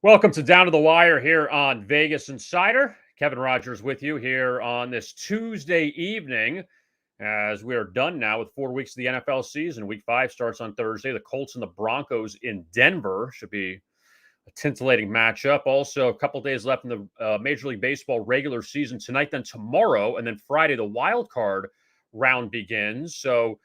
Welcome to Down to the Wire here on Vegas Insider. Kevin Rogers with you here on this Tuesday evening as we are done now with 4 weeks of the NFL season. Week 5 starts on Thursday. The Colts and the Broncos in Denver should be a titillating matchup. Also, a couple days left in the Major League Baseball regular season tonight, then tomorrow, and then Friday, the wild card round begins. So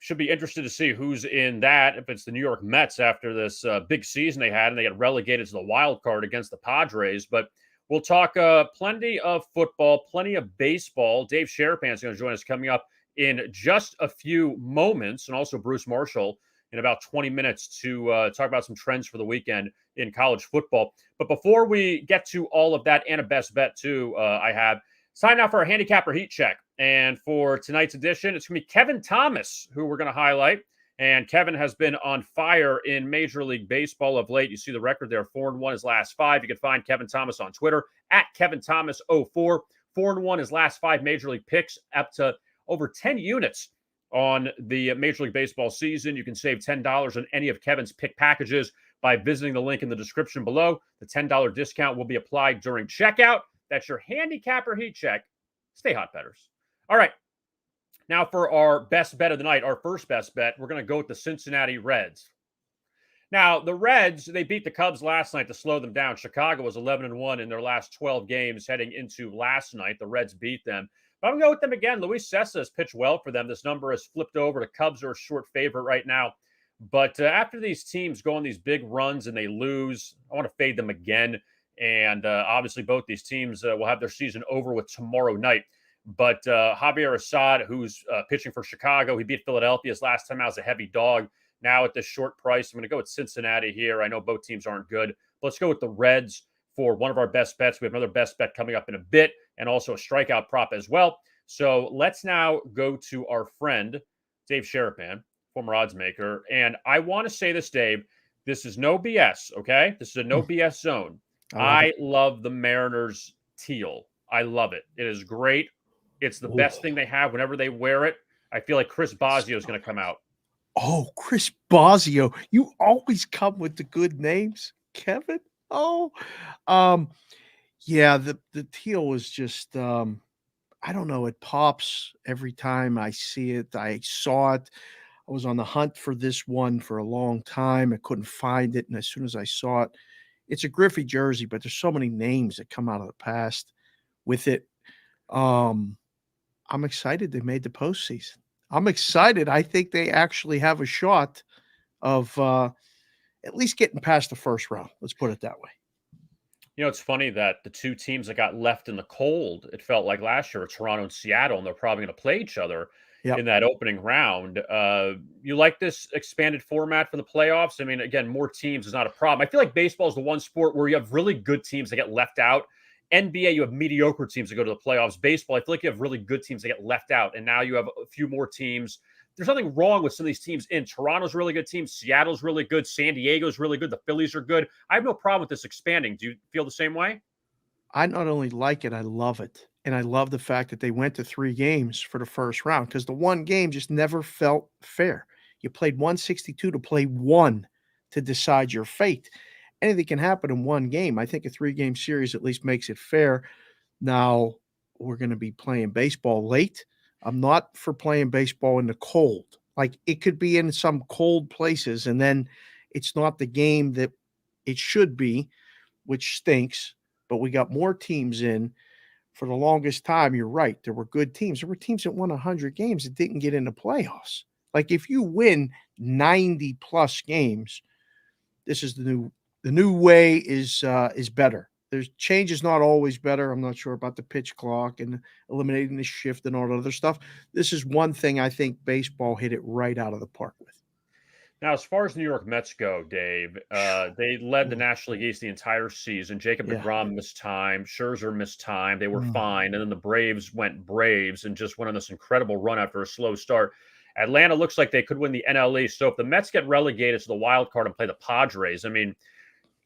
should be interested to see who's in that. If it's the New York Mets after this big season they had and they get relegated to the wild card against the Padres. But we'll talk plenty of football, plenty of baseball. Dave Sharapan is going to join us coming up in just a few moments, and also Bruce Marshall in about 20 minutes to talk about some trends for the weekend in college football. But before we get to all of that and a best bet too, I have sign out for our handicapper heat check. And for tonight's edition, it's going to be Kevin Thomas, who we're going to highlight. And Kevin has been on fire in Major League Baseball of late. You see the record there, 4-1 his last 5. You can find Kevin Thomas on Twitter at KevinThomas04. 4-1 his last 5 Major League picks, up to over 10 units on the Major League Baseball season. You can save $10 on any of Kevin's pick packages by visiting the link in the description below. The $10 discount will be applied during checkout. That's your handicapper heat check. Stay hot, bettors. All right. Now for our best bet of the night, our first best bet, we're going to go with the Cincinnati Reds. Now, the Reds, they beat the Cubs last night to slow them down. Chicago was 11-1 in their last 12 games heading into last night. The Reds beat them. But I'm going to go with them again. Luis Cessa has pitched well for them. This number has flipped over. The Cubs are a short favorite right now. But after these teams go on these big runs and they lose, I want to fade them again. And obviously both these teams will have their season over with tomorrow night. But Javier Assad, who's pitching for Chicago, he beat Philadelphia his last time out as a heavy dog. Now at this short price, I'm going to go with Cincinnati here. I know both teams aren't good. But let's go with the Reds for one of our best bets. We have another best bet coming up in a bit, and also a strikeout prop as well. So let's now go to our friend, Dave Sharapan, former odds maker. And I want to say this, Dave, this is no BS, okay? This is a no BS zone. I love the Mariners teal. I love it. It is great. It's the best thing they have whenever they wear it. I feel like Chris Bosio is going to come out. Oh, Chris Bosio. You always come with the good names, Kevin. Oh, yeah, the teal is just, I don't know. It pops every time I see it. I saw it. I was on the hunt for this one for a long time. I couldn't find it. And as soon as I saw it, it's a Griffey jersey, but there's so many names that come out of the past with it. I'm excited they made the postseason. I'm excited. I think they actually have a shot of at least getting past the first round. Let's put it that way. You know, it's funny that the two teams that got left in the cold, it felt like last year, Toronto and Seattle, and they're probably going to play each other in that opening round. You like this expanded format for the playoffs? I mean, again, more teams is not a problem. I feel like baseball is the one sport where you have really good teams that get left out. NBA, you have mediocre teams that go to the playoffs. Baseball, I feel like you have really good teams that get left out. And now you have a few more teams. There's nothing wrong with some of these teams in. Toronto's a really good team. Seattle's really good. San Diego's really good. The Phillies are good. I have no problem with this expanding. Do you feel the same way? I not only like it, I love it. And I love the fact that they went to 3 games for the first round, because the one game just never felt fair. You played 162 to play 1 to decide your fate. Anything can happen in one game. I think a 3-game series at least makes it fair. Now, we're going to be playing baseball late. I'm not for playing baseball in the cold. Like, it could be in some cold places, and then it's not the game that it should be, which stinks. But we got more teams in. For the longest time, you're right. There were good teams. There were teams that won 100 games that didn't get into playoffs. Like, if you win 90-plus games, this is the new way is better. There's change is not always better. I'm not sure about the pitch clock and eliminating the shift and all that other stuff. This is one thing I think baseball hit it right out of the park with. Now, as far as New York Mets go, Dave, they led the National League East the entire season. Jacob deGrom missed time. Scherzer missed time. They were fine. And then the Braves went Braves and just went on this incredible run after a slow start. Atlanta looks like they could win the NL East. So if the Mets get relegated to the wild card and play the Padres, I mean,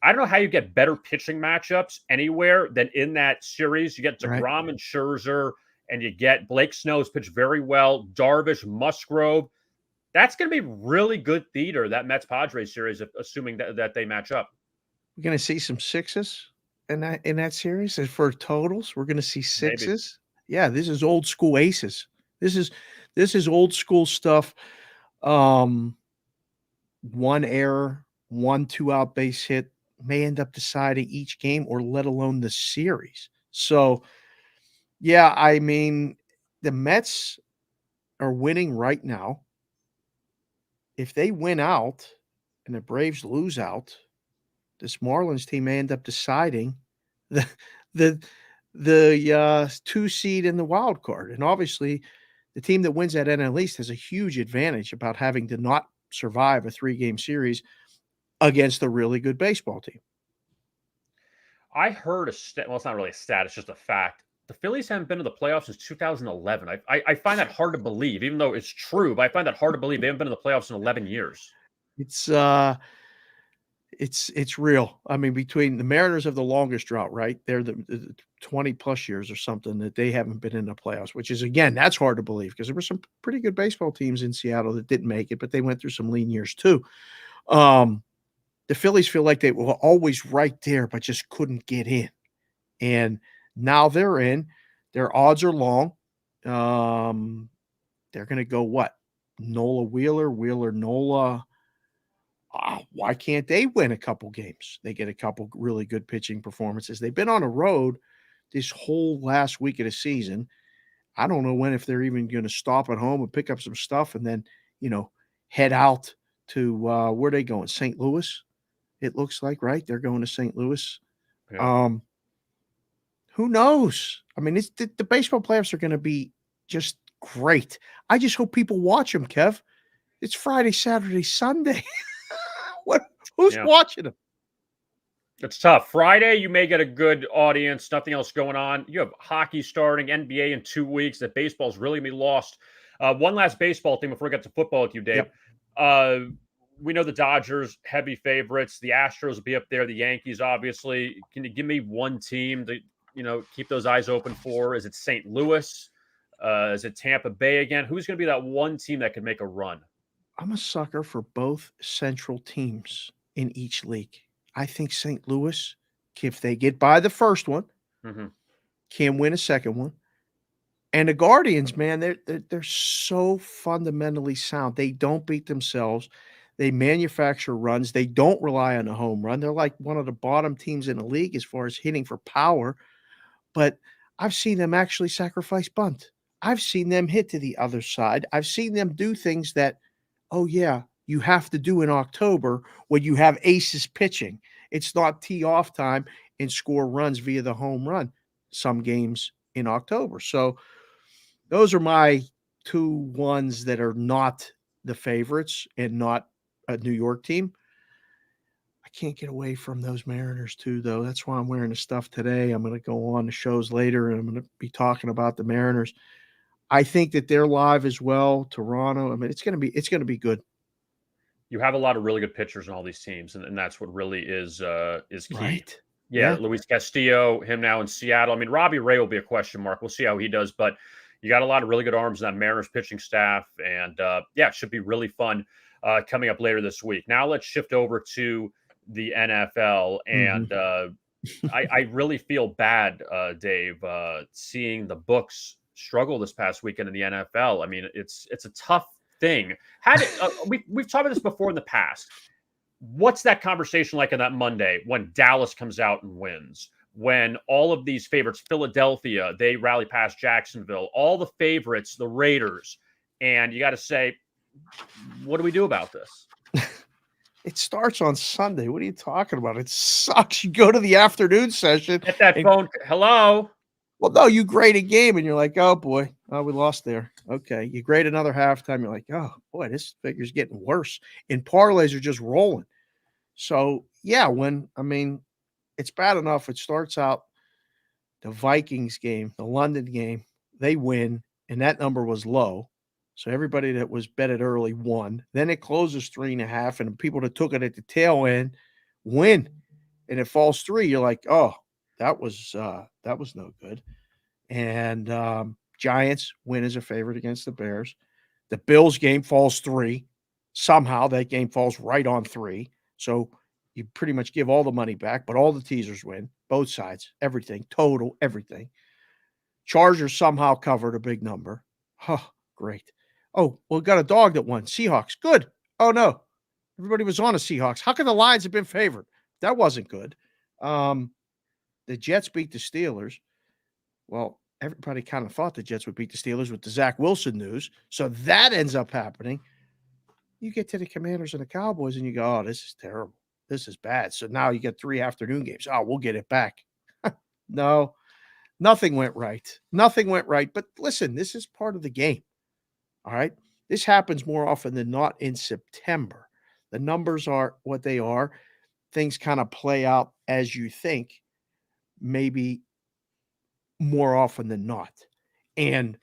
I don't know how you get better pitching matchups anywhere than in that series. You get deGrom and Scherzer, and you get Blake Snell's pitched very well. Darvish, Musgrove. That's going to be really good theater, that Mets-Padres series, assuming that they match up. We're going to see some sixes in that series. And for totals, we're going to see Maybe. sixes. Yeah, this is old school aces. This is old school stuff. One error, 1 2-out base hit may end up deciding each game or let alone the series. So, yeah, I mean, the Mets are winning right now. If they win out and the Braves lose out, this Marlins team may end up deciding the the the 2 seed in the wild card. And obviously, the team that wins that NL East has a huge advantage about having to not survive a 3-game series against a really good baseball team. I heard a stat. Well, it's not really a stat. It's just a fact. The Phillies haven't been to the playoffs since 2011. I find that hard to believe, even though it's true. But I find that hard to believe they haven't been to the playoffs in 11 years. It's it's real. I mean, between the Mariners have the longest drought, right? They're the 20 plus years or something that they haven't been in the playoffs, which is, again, that's hard to believe because there were some pretty good baseball teams in Seattle that didn't make it, but they went through some lean years too. The Phillies feel like they were always right there, but just couldn't get in. And now they're in. Their odds are long. They're going to go what? Nola Wheeler, Wheeler Nola. Why can't they win a couple games? They get a couple really good pitching performances. They've been on a road this whole last week of the season. I don't know if they're even going to stop at home and pick up some stuff and then, head out to where are they going? St. Louis, it looks like, right? They're going to St. Louis. Yeah. Who knows? I mean, the baseball playoffs are going to be just great. I just hope people watch them, Kev. It's Friday, Saturday, Sunday. Who's watching them? It's tough. Friday, you may get a good audience, nothing else going on. You have hockey starting, NBA in 2 weeks. That baseball's really going to be lost. One last baseball thing before we get to football with you, Dave. Yep. We know the Dodgers, heavy favorites. The Astros will be up there. The Yankees, obviously. Can you give me one team to, keep those eyes open for? Is it St. Louis? Is it Tampa Bay again? Who's going to be that one team that could make a run? I'm a sucker for both central teams in each league. I think St. Louis, if they get by the first one, can win a second one. And the Guardians, man, they're so fundamentally sound. They don't beat themselves. They manufacture runs. They don't rely on a home run. They're like one of the bottom teams in the league as far as hitting for power. But I've seen them actually sacrifice bunt. I've seen them hit to the other side. I've seen them do things that, oh, yeah, you have to do in October when you have aces pitching. It's not tee off time and score runs via the home run some games in October. So those are my 2 ones that are not the favorites and not a New York team. I can't get away from those Mariners too, though. That's why I'm wearing the stuff today. I'm going to go on the shows later and I'm going to be talking about the Mariners. I think that they're live as well. Toronto. I mean, it's going to be good. You have a lot of really good pitchers in all these teams, and that's what really is key. Right. Yeah, Luis Castillo, him now in Seattle. I mean, Robbie Ray will be a question mark. We'll see how he does, but you got a lot of really good arms in that Mariners pitching staff, and it should be really fun coming up later this week. Now let's shift over to the NFL, and I really feel bad, Dave, seeing the books struggle this past weekend in the NFL. I mean, it's a tough thing. We've talked about this before in the past. What's that conversation like on that Monday when Dallas comes out and wins? When all of these favorites, Philadelphia, they rally past Jacksonville, all the favorites, the Raiders, and you got to say, what do we do about this? It starts on Sunday. What are you talking about? It sucks. You go to the afternoon session. Get that phone. Hello. Well, no, you grade a game and you're like, oh boy, we lost there. Okay. You grade another halftime. You're like, oh boy, this figure's getting worse. And parlays are just rolling. So yeah, it's bad enough. It starts out the Vikings game, the London game, they win, and that number was low. So everybody that was betted early won. Then it closes 3.5, and the people that took it at the tail end win. And it falls 3. You're like, oh, that was no good. And Giants win as a favorite against the Bears. The Bills game falls 3. Somehow that game falls right on 3. So You pretty much give all the money back, but all the teasers win. Both sides, everything, total, everything. Chargers somehow covered a big number. Oh, great. Oh, well, got a dog that won. Seahawks. Good. Oh, no. Everybody was on the Seahawks. How can the Lions have been favored? That wasn't good. The Jets beat the Steelers. Well, everybody kind of thought the Jets would beat the Steelers with the Zach Wilson news. So that ends up happening. You get to the Commanders and the Cowboys and you go, oh, this is terrible. This is bad. So now you get 3 afternoon games. Oh, we'll get it back. No, nothing went right. Nothing went right. But listen, this is part of the game. All right. This happens more often than not in September. The numbers are what they are. Things kind of play out as you think, maybe more often than not. And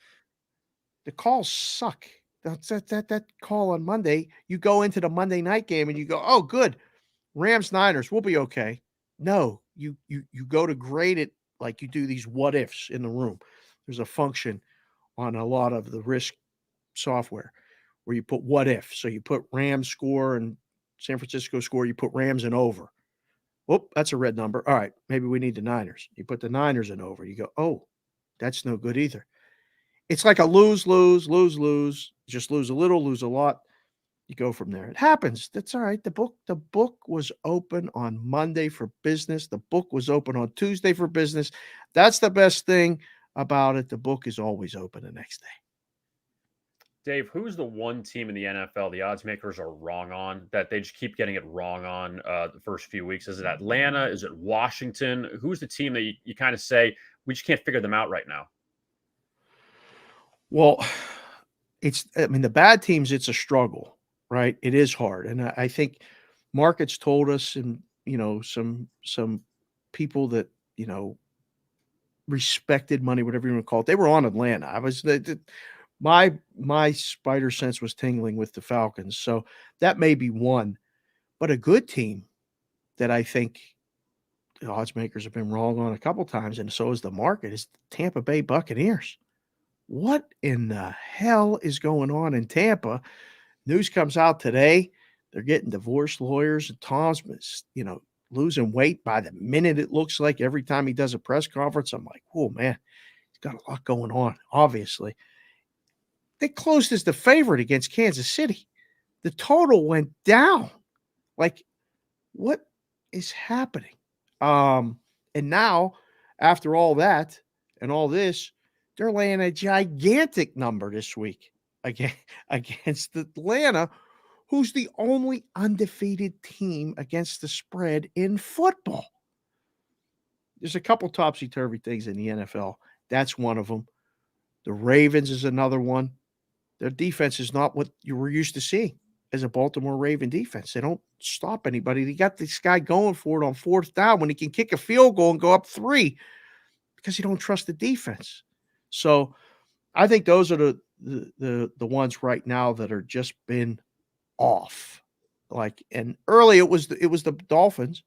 the calls suck. That call on Monday, you go into the Monday night game and you go, oh, good. Rams Niners, we'll be okay. No, you go to grade it like you do these what ifs in the room. There's a function on a lot of the risk software where you put what if. So you put Rams score and San Francisco score, you put Rams in over. Whoop, that's a red number. All right, maybe we need the Niners. You put the Niners in over. You go, oh, that's no good either. It's like a lose, lose, lose, lose. Just lose a little, lose a lot. You go from there. It happens. That's all right. The book was open on Monday for business. The book was open on Tuesday for business. That's the best thing about it. The book is always open the next day. Dave, who's the one team in the NFL the odds makers are wrong on, that they just keep getting it wrong on the first few weeks? Is it Atlanta? Is it Washington? Who's the team that you kind of say, we just can't figure them out right now? Well, the bad teams, it's a struggle, right? It is hard. And I think markets told us, and, some people that, respected money, whatever you want to call it, they were on Atlanta. My spider sense was tingling with the Falcons. So that may be one, but a good team that I think the odds makers have been wrong on a couple times, and so is the market, is the Tampa Bay Buccaneers. What in the hell is going on in Tampa? News comes out today. They're getting divorce lawyers, and Tom's, losing weight by the minute, it looks like. Every time he does a press conference, I'm like, oh, man, he's got a lot going on, obviously. They closed as the favorite against Kansas City. The total went down. Like, what is happening? And now, after all that and all this, they're laying a gigantic number this week against Atlanta, who's the only undefeated team against the spread in football. There's a couple topsy-turvy things in the NFL. That's one of them. The Ravens is another one. Their defense is not what you were used to seeing as a Baltimore Raven defense. They don't stop anybody. They got this guy going for it on 4th down when he can kick a field goal and go up 3 because you don't trust the defense. So I think those are the ones right now that are just been off. And early it was the Dolphins,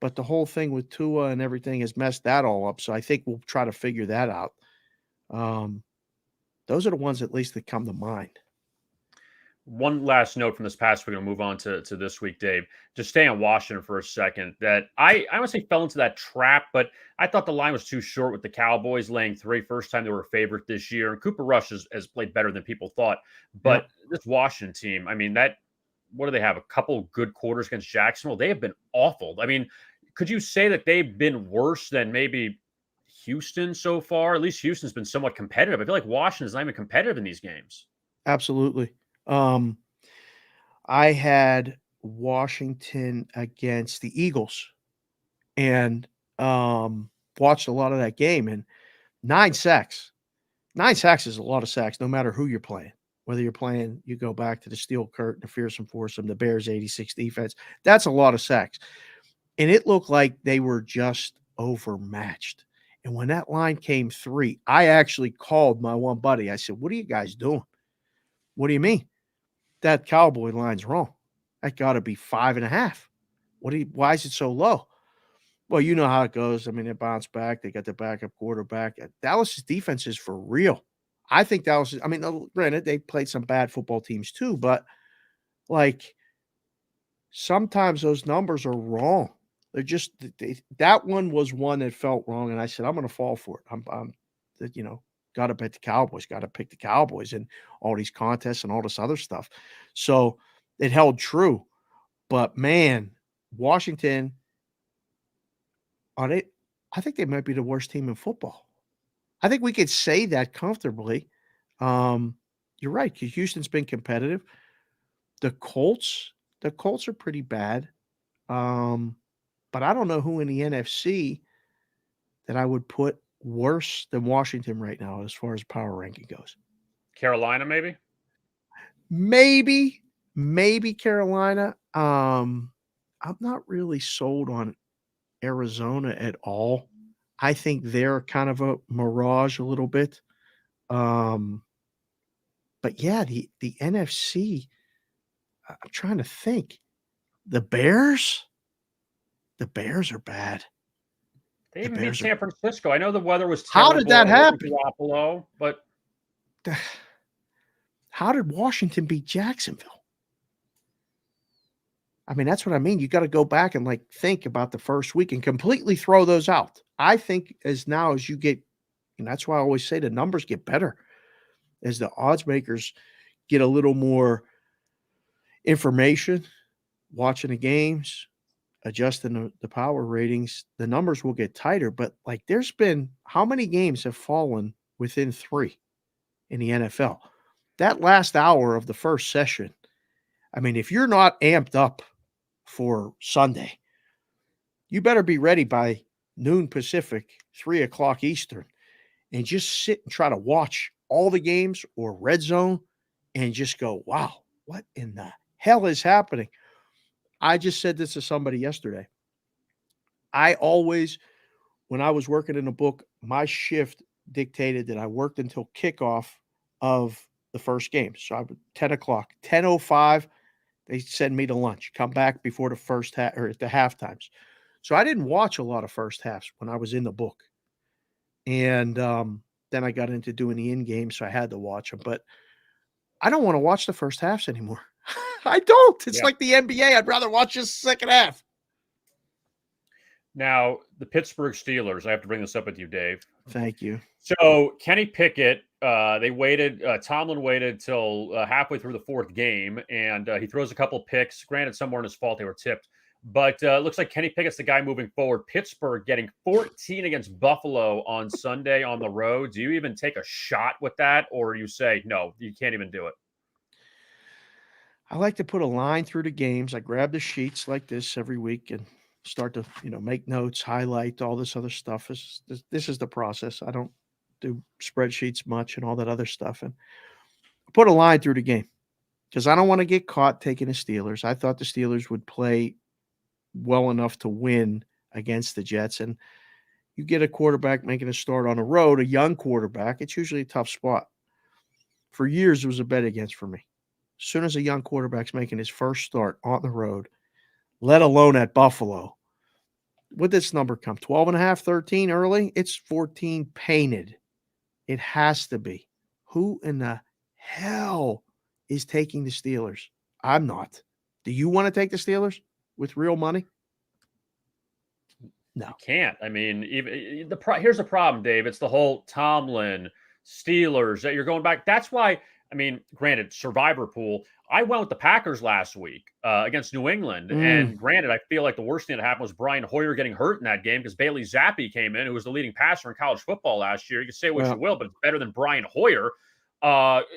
but the whole thing with Tua and everything has messed that all up. So I think we'll try to figure that out. Those are the ones at least that come to mind. One last note from this past week, we're going to move on to this week, Dave. Just stay on Washington for a second. That I would say fell into that trap, but I thought the line was too short with the Cowboys laying 3. First time they were a favorite this year. And Cooper Rush has played better than people thought. But This Washington team, what do they have? A couple good quarters against Jacksonville? They have been awful. Could you say that they've been worse than maybe Houston so far? At least Houston's been somewhat competitive. I feel like Washington's not even competitive in these games. Absolutely. I had Washington against the Eagles and watched a lot of that game, and 9 sacks. 9 sacks is a lot of sacks, no matter who you're playing. Whether you're playing, you go back to the Steel Curtain, the Fearsome Foursome, the Bears 86 defense. That's a lot of sacks. And it looked like they were just overmatched. And when that line came 3, I actually called my one buddy. I said, what are you guys doing? What do you mean? That Cowboy line's wrong. That got to be 5.5. Why is it so low? Well, you know how it goes. They bounced back. They got the backup quarterback. Dallas's defense is for real. I think Dallas is, granted, they played some bad football teams too, but sometimes those numbers are wrong. They're just that one was one that felt wrong, and I said, I'm going to fall for it. I'm got to bet the Cowboys, got to pick the Cowboys in all these contests and all this other stuff. So it held true. But man, Washington, I think they might be the worst team in football. I think we could say that comfortably. You're right, because Houston's been competitive. The Colts are pretty bad. But I don't know who in the NFC that I would put worse than Washington right now as far as power ranking goes. Carolina, maybe? Maybe Carolina. I'm not really sold on Arizona at all. I think they're kind of a mirage a little bit. But yeah, the NFC, I'm trying to think. The Bears are bad. They even beat San Francisco. I know the weather was terrible. How did that happen? Garoppolo, but how did Washington beat Jacksonville? I mean, that's what I mean. You got to go back and think about the first week and completely throw those out. I think as you get, and that's why I always say the numbers get better as the odds makers get a little more information, watching the games, adjusting the power ratings, the numbers will get tighter. But there's been how many games have fallen within 3 in the NFL? That last hour of the first session, I mean, if you're not amped up for Sunday, you better be ready by noon Pacific, 3 o'clock Eastern, and just sit and try to watch all the games or red zone and just go, wow, what in the hell is happening? I just said this to somebody yesterday. I always, when I was working in a book, my shift dictated that I worked until kickoff of the first game. So I would 10 o'clock, 10:05, they send me to lunch, come back before the first half or at the half times. So I didn't watch a lot of first halves when I was in the book. And then I got into doing the in-game, so I had to watch them. But I don't want to watch the first halves anymore. I don't. It's like the NBA. I'd rather watch the second half. Now, the Pittsburgh Steelers, I have to bring this up with you, Dave. Thank you. So Kenny Pickett, Tomlin waited till halfway through the fourth game, and he throws a couple picks. Granted, some weren't his fault. They were tipped. But it looks like Kenny Pickett's the guy moving forward. Pittsburgh getting 14 against Buffalo on Sunday on the road. Do you even take a shot with that, or you say, no, you can't even do it? I like to put a line through the games. I grab the sheets like this every week and start to, make notes, highlight all this other stuff. This is the process. I don't do spreadsheets much and all that other stuff. And put a line through the game because I don't want to get caught taking the Steelers. I thought the Steelers would play well enough to win against the Jets. And you get a quarterback making a start on the road, a young quarterback, it's usually a tough spot. For years, it was a bet against for me. As soon as a young quarterback's making his first start on the road, let alone at Buffalo, would this number come? 12.5, 13 early? It's 14 painted. It has to be. Who in the hell is taking the Steelers? I'm not. Do you want to take the Steelers with real money? No. You can't. I mean, here's the problem, Dave. It's the whole Tomlin, Steelers that you're going back. That's why, I mean, granted, survivor pool. I went with the Packers last week against New England. And granted, I feel like the worst thing that happened was Brian Hoyer getting hurt in that game because Bailey Zappi came in, who was the leading passer in college football last year. You can say what you will, but it's better than Brian Hoyer.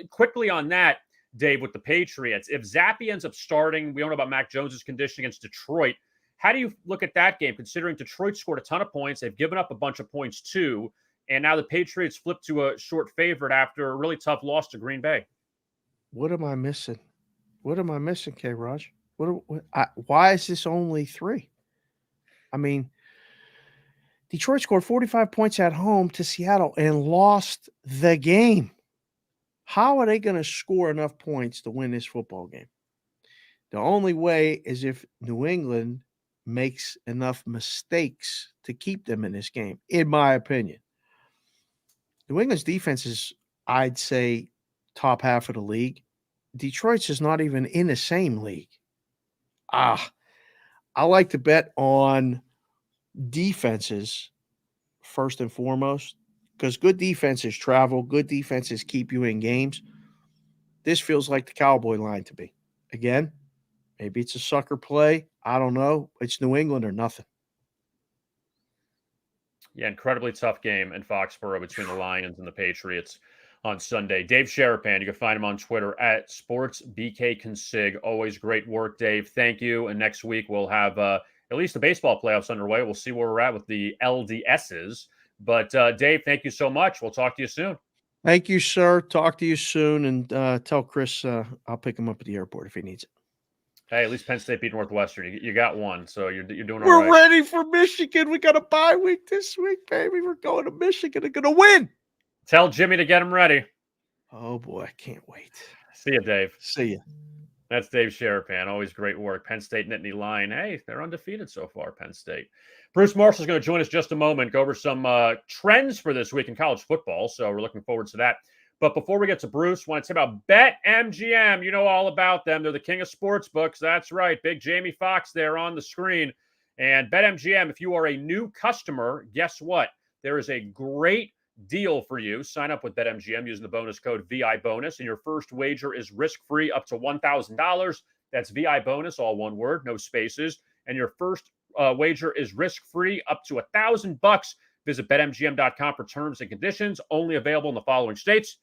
Quickly on that, Dave, with the Patriots, if Zappi ends up starting, we don't know about Mac Jones's condition against Detroit. How do you look at that game, considering Detroit scored a ton of points? They've given up a bunch of points too. And now the Patriots flipped to a short favorite after a really tough loss to Green Bay. What am I missing? What am I missing, K-Raj? Why is this only 3? I mean, Detroit scored 45 points at home to Seattle and lost the game. How are they going to score enough points to win this football game? The only way is if New England makes enough mistakes to keep them in this game, in my opinion. New England's defense is, I'd say, top half of the league. Detroit's is not even in the same league. I like to bet on defenses first and foremost, because good defenses travel, good defenses keep you in games. This feels like the Cowboy line to me. Again, maybe it's a sucker play. I don't know. It's New England or nothing. Yeah, incredibly tough game in Foxborough between the Lions and the Patriots on Sunday. Dave Sharapan, you can find him on Twitter at SportsBKConsig. Always great work, Dave. Thank you. And next week we'll have at least the baseball playoffs underway. We'll see where we're at with the LDSs. But Dave, thank you so much. We'll talk to you soon. Thank you, sir. Talk to you soon. And tell Chris I'll pick him up at the airport if he needs it. Hey, at least Penn State beat Northwestern. You got one, so you're doing all We're right. ready for Michigan. We got a bye week this week, baby. We're going to Michigan. They're going to win. Tell Jimmy to get him ready. Oh, boy. I can't wait. See you, Dave. See you. That's Dave Sharapan. Always great work. Penn State Nittany Lion. Hey, they're undefeated so far, Penn State. Bruce Marshall's going to join us just a moment, go over some trends for this week in college football. So we're looking forward to that. But before we get to Bruce, I want to say about BetMGM. You know all about them. They're the king of sports books. That's right. Big Jamie Foxx there on the screen. And BetMGM, if you are a new customer, guess what? There is a great deal for you. Sign up with BetMGM using the bonus code VIBONUS, and your first wager is risk-free up to $1,000. That's VI bonus, all one word, no spaces. And your first wager is risk-free up to $1,000. Visit BetMGM.com for terms and conditions. Only available in the following states: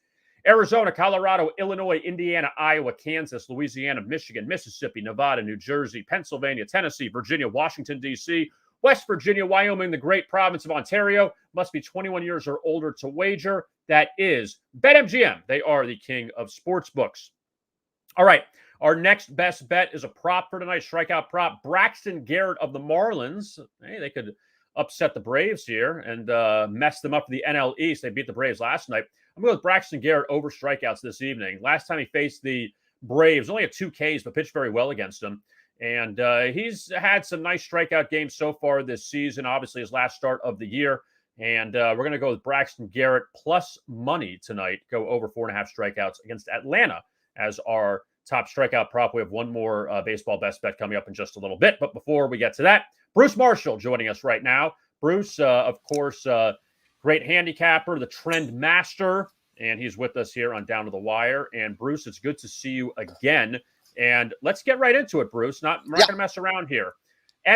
Arizona, Colorado, Illinois, Indiana, Iowa, Kansas, Louisiana, Michigan, Mississippi, Nevada, New Jersey, Pennsylvania, Tennessee, Virginia, Washington, D.C., West Virginia, Wyoming, the great province of Ontario. Must be 21 years or older to wager. That is BetMGM. They are the king of sports books. All right. Our next best bet is a prop for tonight, strikeout prop. Braxton Garrett of the Marlins. Hey, they could upset the Braves here and mess them up for the NL East. They beat the Braves last night. I'm going with Braxton Garrett over strikeouts this evening. Last time he faced the Braves, only had 2 Ks, but pitched very well against them. And he's had some nice strikeout games so far this season, obviously his last start of the year. And we're going to go with Braxton Garrett plus money tonight. Go over 4.5 strikeouts against Atlanta as our top strikeout prop. We have one more baseball best bet coming up in just a little bit. But before we get to that, Bruce Marshall joining us right now. Bruce, of course, great handicapper, the trend master, and he's with us here on Down to the Wire. And Bruce, it's good to see you again. And let's get right into it, Bruce. We're not going to mess around here.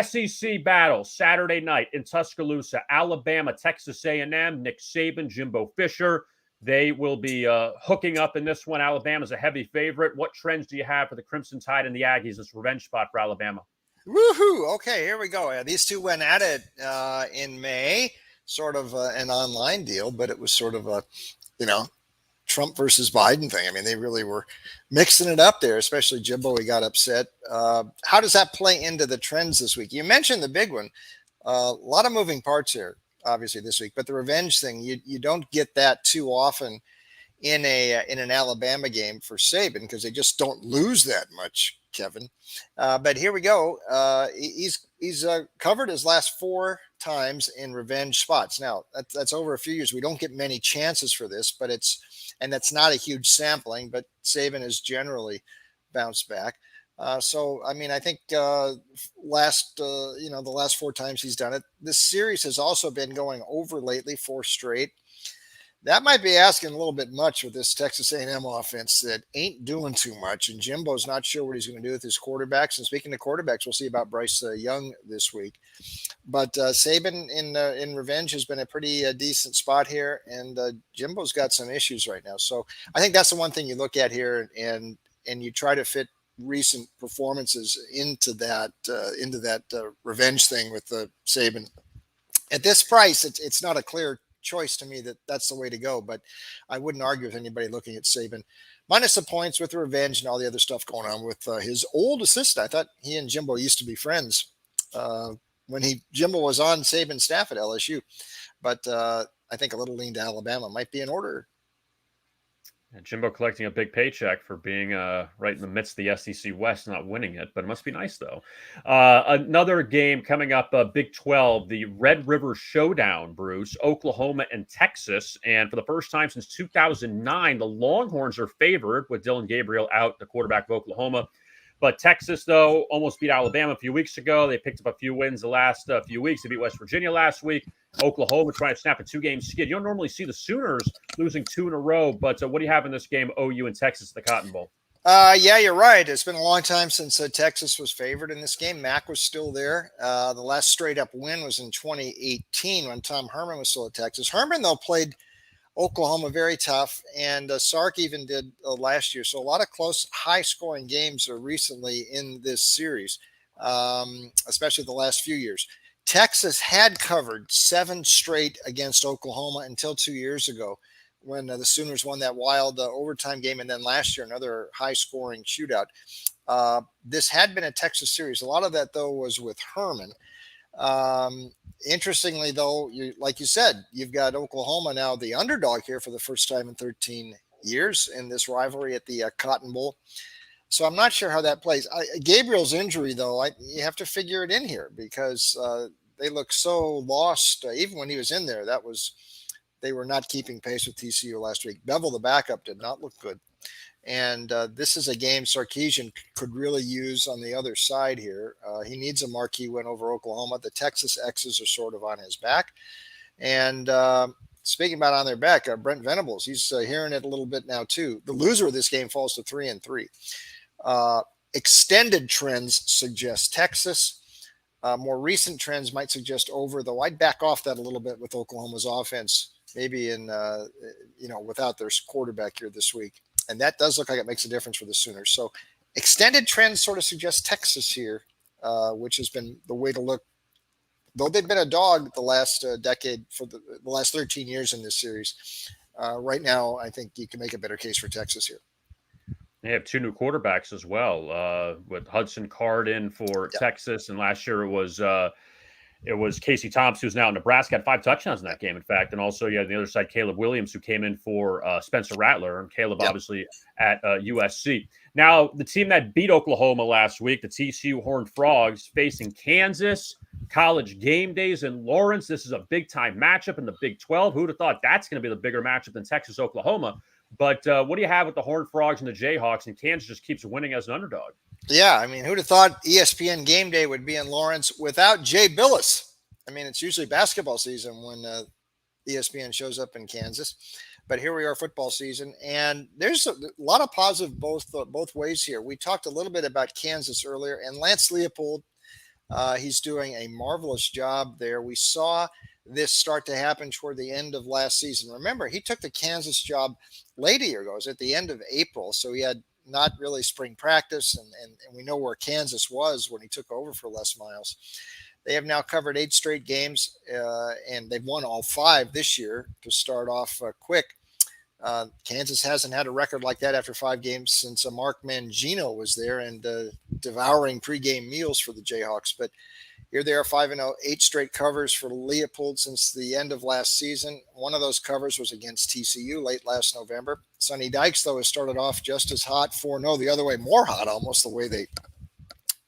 SEC battle Saturday night in Tuscaloosa, Alabama, Texas A&M, Nick Saban, Jimbo Fisher. They will be hooking up in this one. Alabama's a heavy favorite. What trends do you have for the Crimson Tide and the Aggies? This revenge spot for Alabama. Woohoo! Okay, here we go. These two went at it in May, sort of an online deal, but it was sort of a, Trump versus Biden thing. I mean, they really were mixing it up there, especially Jimbo. He got upset. How does that play into the trends this week? You mentioned the big one. A lot of moving parts here, obviously, this week. But the revenge thing, you don't get that too often in an Alabama game for Saban because they just don't lose that much, Kevin. But here we go. He's covered his last 4 times in revenge spots. Now, that's over a few years. We don't get many chances for this, but that's not a huge sampling, but Saban has generally bounced back. So, I mean, I think the last 4 times he's done it. This series has also been going over lately, 4 straight. That might be asking a little bit much with this Texas A&M offense that ain't doing too much, and Jimbo's not sure what he's going to do with his quarterbacks. And speaking of quarterbacks, we'll see about Bryce Young this week. But Saban in revenge has been a pretty decent spot here, and Jimbo's got some issues right now. So I think that's the one thing you look at here, and you try to fit recent performances into that revenge thing with Saban. At this price, it's not a clear choice to me that's the way to go, but I wouldn't argue with anybody looking at Saban minus the points with the revenge and all the other stuff going on with his old assistant. I thought he and Jimbo used to be friends when Jimbo was on Saban's staff at LSU, but I think a little lean to Alabama might be in order. And Jimbo collecting a big paycheck for being right in the midst of the SEC West, not winning it, but it must be nice, though. Another game coming up, Big 12, the Red River Showdown, Bruce, Oklahoma and Texas. And for the first time since 2009, the Longhorns are favored with Dylan Gabriel out, the quarterback of Oklahoma. But Texas, though, almost beat Alabama a few weeks ago. They picked up a few wins the last few weeks. They beat West Virginia last week. Oklahoma trying to snap a 2-game skid. You don't normally see the Sooners losing 2 in a row, but what do you have in this game, OU and Texas, the Cotton Bowl? Yeah, you're right. It's been a long time since Texas was favored in this game. Mac was still there. The last straight-up win was in 2018 when Tom Herman was still at Texas. Herman, though, played Oklahoma very tough, and Sark even did last year. So a lot of close, high-scoring games recently in this series, especially the last few years. Texas had covered 7 straight against Oklahoma until 2 years ago, when the Sooners won that wild overtime game, and then last year another high-scoring shootout. This had been a Texas series. A lot of that, though, was with Herman. Interestingly, though, like you said, you've got Oklahoma now the underdog here for the first time in 13 years in this rivalry at the Cotton Bowl. So I'm not sure how that plays. Gabriel's injury, though, you have to figure it in here because they look so lost. Even when he was in there, they were not keeping pace with TCU last week. Bevel, the backup, did not look good. And this is a game Sarkisian could really use on the other side here. He needs a marquee win over Oklahoma. The Texas X's are sort of on his back. And speaking about on their back, Brent Venables, he's hearing it a little bit now too. The loser of this game falls to 3-3. Extended trends suggest Texas. More recent trends might suggest over, though I'd back off that a little bit with Oklahoma's offense, maybe without their quarterback here this week. And that does look like it makes a difference for the Sooners. So extended trends sort of suggest Texas here, which has been the way to look. Though they've been a dog the last decade for the last 13 years in this series, right now I think you can make a better case for Texas here. They have 2 new quarterbacks as well, with Hudson Card in for Texas, and last year it was Casey Thompson, who's now in Nebraska, had 5 touchdowns in that game, in fact. And also you had on the other side Caleb Williams, who came in for Spencer Rattler, and Caleb obviously at USC. Now, the team that beat Oklahoma last week, the TCU Horned Frogs, facing Kansas, College game days in Lawrence. This is a big-time matchup in the Big 12. Who would have thought that's going to be the bigger matchup than Texas-Oklahoma? But what do you have with the Horned Frogs and the Jayhawks, and Kansas just keeps winning as an underdog? Yeah, I mean, who'd have thought ESPN Game Day would be in Lawrence without Jay Billis? I mean, it's usually basketball season when ESPN shows up in Kansas, but here we are, football season, and there's a lot of positive both ways here. We talked a little bit about Kansas earlier, and Lance Leopold, he's doing a marvelous job there. We saw this start to happen toward the end of last season. Remember, he took the Kansas job late a year ago. It was at the end of April, so he had not really spring practice, and we know where Kansas was when he took over for Les Miles. They have now covered 8 straight games, and they've won all 5 this year to start off quick. Kansas hasn't had a record like that after 5 games since Mark Mangino was there and devouring pregame meals for the Jayhawks. But here they are, 5-0, 8 straight covers for Leopold since the end of last season. One of those covers was against TCU late last November. Sonny Dykes, though, has started off just as hot, 4-0, the other way, more hot almost, the way they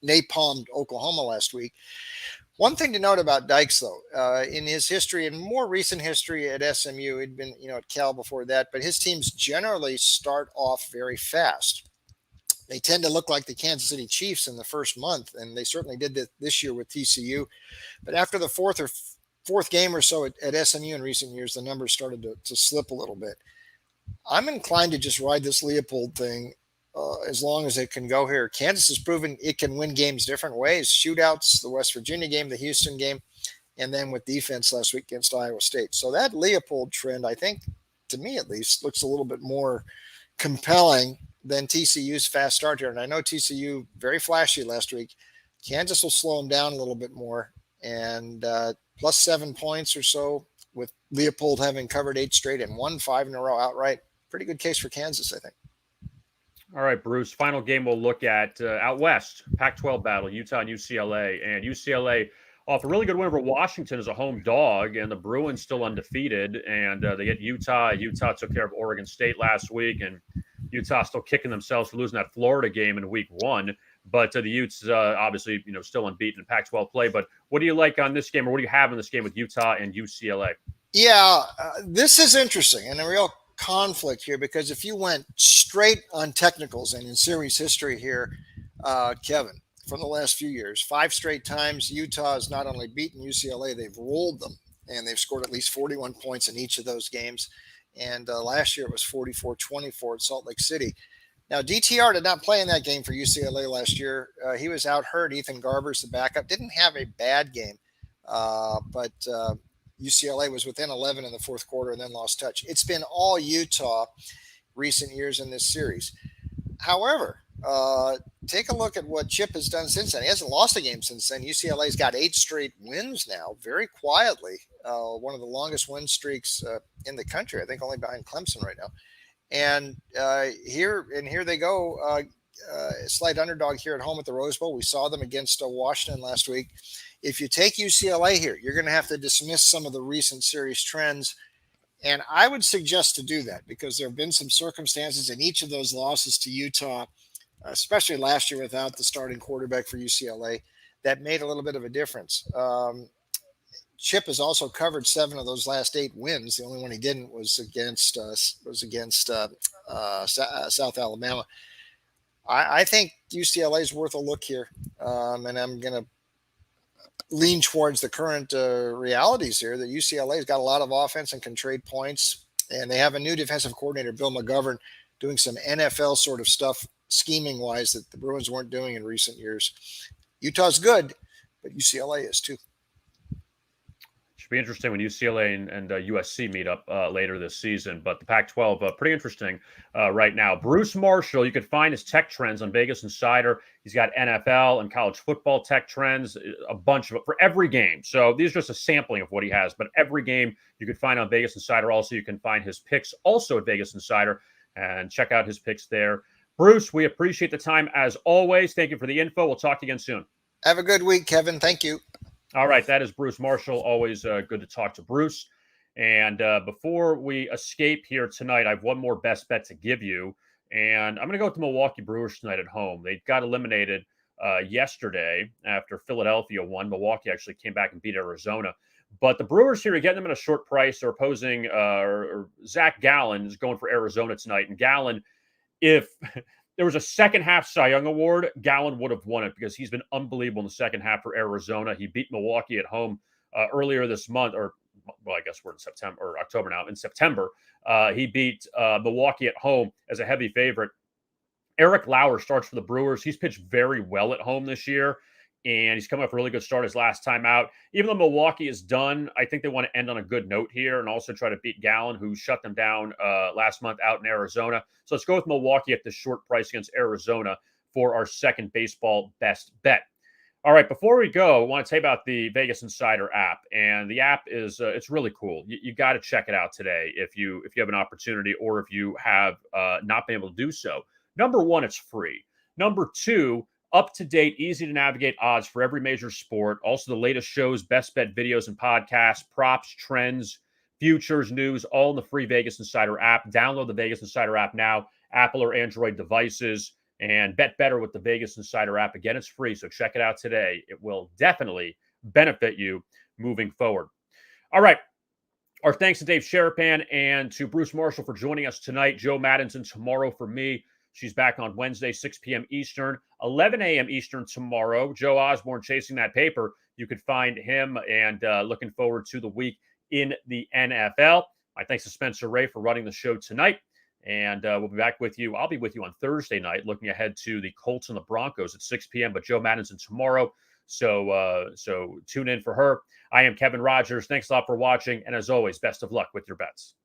napalmed Oklahoma last week. One thing to note about Dykes, though, in his history and more recent history at SMU, he'd been, at Cal before that, but his teams generally start off very fast. They tend to look like the Kansas City Chiefs in the first month, and they certainly did that this year with TCU. But after the fourth game or so at SMU in recent years, the numbers started to slip a little bit. I'm inclined to just ride this Leopold thing as long as it can go here. Kansas has proven it can win games different ways. Shootouts, the West Virginia game, the Houston game, and then with defense last week against Iowa State. So that Leopold trend, I think, to me at least, looks a little bit more compelling than TCU's fast start here. And I know TCU, very flashy last week. Kansas will slow them down a little bit more. And plus 7 points or so with Leopold having covered 8 straight and won 5 in a row outright. Pretty good case for Kansas, I think. All right, Bruce, final game we'll look at out west, Pac-12 battle, Utah and UCLA. And UCLA off a really good win over Washington as a home dog, and the Bruins still undefeated. And they get Utah. Utah took care of Oregon State last week, and Utah still kicking themselves for losing that Florida game in week 1. But the Utes obviously, still unbeaten in Pac-12 play. But what do you like on this game, or what do you have in this game with Utah and UCLA? Yeah, this is interesting and a real conflict here, because if you went straight on technicals and in series history here, Kevin, from the last few years, 5 straight times Utah has not only beaten UCLA, they've rolled them, and they've scored at least 41 points in each of those games. And last year it was 44-24 at Salt Lake City. Now, DTR did not play in that game for UCLA last year. He was out hurt. Ethan Garber's the backup. Didn't have a bad game, but UCLA was within 11 in the fourth quarter and then lost touch. It's been all Utah recent years in this series. However, take a look at what Chip has done since then. He hasn't lost a game since then. UCLA's got 8 straight wins now, very quietly. One of the longest win streaks in the country, I think only behind Clemson right now. And here they go, slight underdog here at home at the Rose Bowl. We saw them against Washington last week. If you take UCLA here, you're going to have to dismiss some of the recent series trends. And I would suggest to do that because there have been some circumstances in each of those losses to Utah, especially last year without the starting quarterback for UCLA, that made a little bit of a difference. Chip has also covered 7 of those last 8 wins. The only one he didn't was against South Alabama. I think UCLA is worth a look here, and I'm going to lean towards the current realities here that UCLA has got a lot of offense and can trade points, and they have a new defensive coordinator, Bill McGovern, doing some NFL sort of stuff scheming-wise that the Bruins weren't doing in recent years. Utah's good, but UCLA is too. Should be interesting when UCLA and USC meet up later this season. But the Pac-12, pretty interesting right now. Bruce Marshall, you can find his tech trends on Vegas Insider. He's got NFL and college football tech trends, a bunch of it for every game. So these are just a sampling of what he has. But every game you can find on Vegas Insider. Also, you can find his picks also at Vegas Insider and check out his picks there. Bruce, we appreciate the time as always. Thank you for the info. We'll talk to you again soon. Have a good week, Kevin. Thank you. All right, that is Bruce Marshall. Always good to talk to Bruce. And before we escape here tonight, I have one more best bet to give you. And I'm going to go with the Milwaukee Brewers tonight at home. They got eliminated yesterday after Philadelphia won. Milwaukee actually came back and beat Arizona. But the Brewers here, are getting them at a short price. They're opposing Zach Gallen is going for Arizona tonight. And Gallen, if there was a second half Cy Young Award, Gallen would have won it because he's been unbelievable in the second half for Arizona. He beat Milwaukee at home earlier this month, or well, I guess we're in September or October now. In September, he beat Milwaukee at home as a heavy favorite. Eric Lauer starts for the Brewers. He's pitched very well at home this year, and he's coming off a really good start his last time out. Even though Milwaukee is done, I think they want to end on a good note here and also try to beat Gallen, who shut them down last month out in Arizona. So let's go with Milwaukee at the short price against Arizona for our second baseball best bet. All right, before we go, I want to tell you about the Vegas Insider app. And the app is it's really cool. You got to check it out today if you have an opportunity or if you have not been able to do so. Number one, it's free. Number two, up-to-date, easy-to-navigate odds for every major sport. Also, the latest shows, best bet videos and podcasts, props, trends, futures, news, all in the free Vegas Insider app. Download the Vegas Insider app now, Apple or Android devices, and bet better with the Vegas Insider app. Again, it's free, so check it out today. It will definitely benefit you moving forward. All right. Our thanks to Dave Sharapan and to Bruce Marshall for joining us tonight. Joe Maddinson tomorrow for me. She's back on Wednesday, 6 p.m. Eastern, 11 a.m. Eastern tomorrow. Joe Osborne chasing that paper. You could find him and looking forward to the week in the NFL. My thanks to Spencer Ray for running the show tonight. And we'll be back with you. I'll be with you on Thursday night, looking ahead to the Colts and the Broncos at 6 p.m. But Joe Maddinson tomorrow. So tune in for her. I am Kevin Rogers. Thanks a lot for watching. And as always, best of luck with your bets.